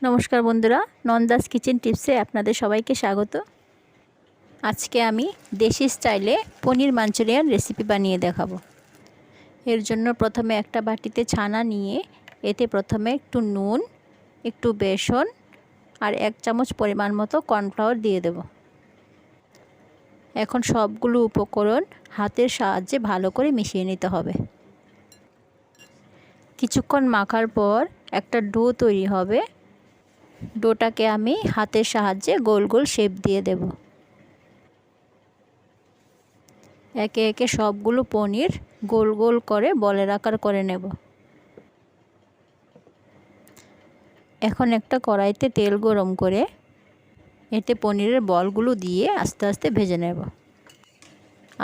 নমস্কার বন্ধুরা, নন্দাস কিচেন টিপসে আপনাদের সবাইকে স্বাগত। আজকে আমি দেশি স্টাইলে পনির মাঞ্চুরিয়ান রেসিপি বানিয়ে দেখাবো। এর জন্য প্রথমে একটা বাটিতে ছানা নিয়ে এতে প্রথমে একটু নুন, একটু বেসন আর 1 চামচ পরিমাণ মতো কর্নফ্লাওয়ার দিয়ে দেব। এখন সবগুলো উপকরণ হাতের সাহায্যে ভালো করে মিশিয়ে নিতে হবে। কিছুক্ষণ মাখার পর একটা ডো তৈরি হবে। ডোটাকে আমি হাতের সাহায্যে গোল গোল শেপ দিয়ে দেব। একে একে সবগুলো পনির গোল গোল করে বলের আকার করে নেব। এখন একটা কড়াইতে তেল গরম করে এতে পনিরের বলগুলো দিয়ে আস্তে আস্তে ভেজে নেব।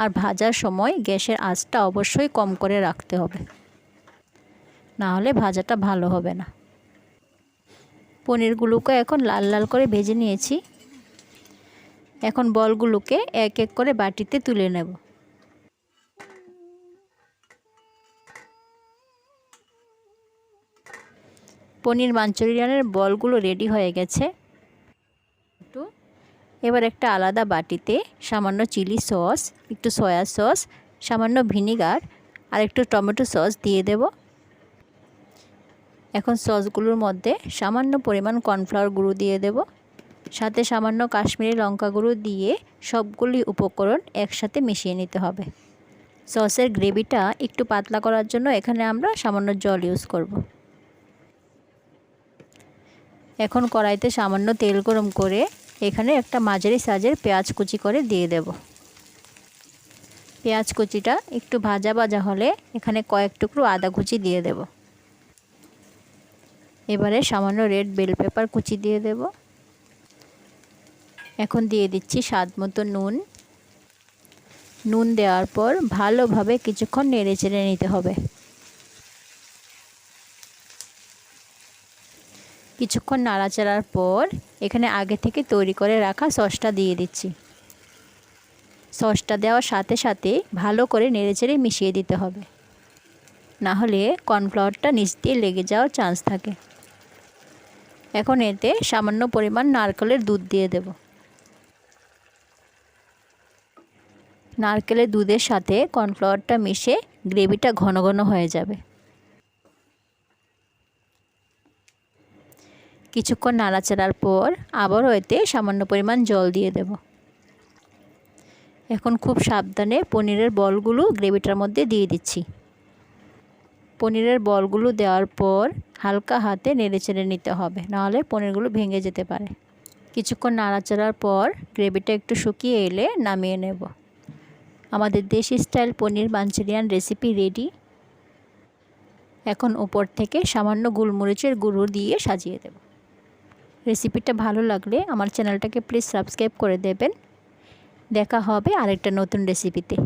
আর ভাজার সময় গ্যাসের আঁচটা অবশ্যই কম করে রাখতে হবে, না হলে ভাজাটা ভালো হবে না। পনিরগুলোকে এখন লাল লাল করে ভেজে নিয়েছি। এখন বলগুলোকে এক এক করে বাটিতে তুলে নেব। পনির মাঞ্চুরিয়ানের বলগুলো রেডি হয়ে গেছে। এবার একটা আলাদা বাটিতে সামান্য চিলি সস, একটু সয়া সস, সামান্য ভিনিগার আর একটু টমেটো সস দিয়ে দেব। এখন সসগুলোর মধ্যে সামান্য পরিমাণ কর্নফ্লাওয়ার গুঁড়ো দিয়ে দেব, সাথে সামান্য কাশ্মীরি লঙ্কা গুঁড়ো দিয়ে সবগুলি উপকরণ একসাথে মিশিয়ে নিতে হবে। সসের গ্রেভিটা একটু পাতলা করার জন্য এখানে আমরা সামান্য জল ইউজ করব। এখন কড়াইতে সামান্য তেল গরম করে এখানে একটা মাঝারি সাইজের পেঁয়াজ কুচি করে দিয়ে দেব। পেঁয়াজ কুচিটা একটু ভাজা ভাজা হলে এখানে কয়েক টুকরো আদা কুচি দিয়ে দেব। এবারে সামান্য রেড বেল পেপার কুচি দিয়ে দেব। এখন দিয়ে দিচ্ছি স্বাদ মতো নুন। নুন দেওয়ার পর ভালোভাবে কিছুক্ষণ নেড়ে চেড়ে নিতে হবে। কিছুক্ষণ নাড়াচাড়ার পর এখানে আগে থেকে তৈরি করে রাখা সসটা দিয়ে দিচ্ছি। সসটা দেওয়ার সাথে সাথে ভালো করে নেড়েচেড়ে মিশিয়ে দিতে হবে, না হলে কর্নফ্লাওয়ারটা নিচ দিয়ে লেগে যাওয়ার চান্স থাকে। এখন এতে সামান্য পরিমাণ নারকেলের দুধ দিয়ে দেব। নারকেলের দুধের সাথে কর্নফ্লাওয়ারটা মিশে গ্রেভিটা ঘন ঘন হয়ে যাবে। কিছুক্ষণ নাড়াচাড়ার পর আবারও এতে সামান্য পরিমাণ জল দিয়ে দেব। এখন খুব সাবধানে পনিরের বলগুলো গ্রেভিটার মধ্যে দিয়ে দিচ্ছি। পনিরের বলগুলো দেওয়ার পর হালকা হাতে নেড়েচেড়ে নিতে হবে, নাহলে পনিরগুলো ভেঙে যেতে পারে। কিছুক্ষণ নাড়াচাড়ার পর গ্রেভিটা একটু শুকিয়ে এলে নামিয়ে নেব। আমাদের দেশি স্টাইল পনির মাঞ্চুরিয়ান রেসিপি রেডি। এখন উপর থেকে সামান্য গোলমরিচের গুঁড়ো দিয়ে সাজিয়ে দেব। রেসিপিটা ভালো লাগলে আমার চ্যানেলটাকে প্লিজ সাবস্ক্রাইব করে দেবেন। দেখা হবে আরেকটা নতুন রেসিপিতে।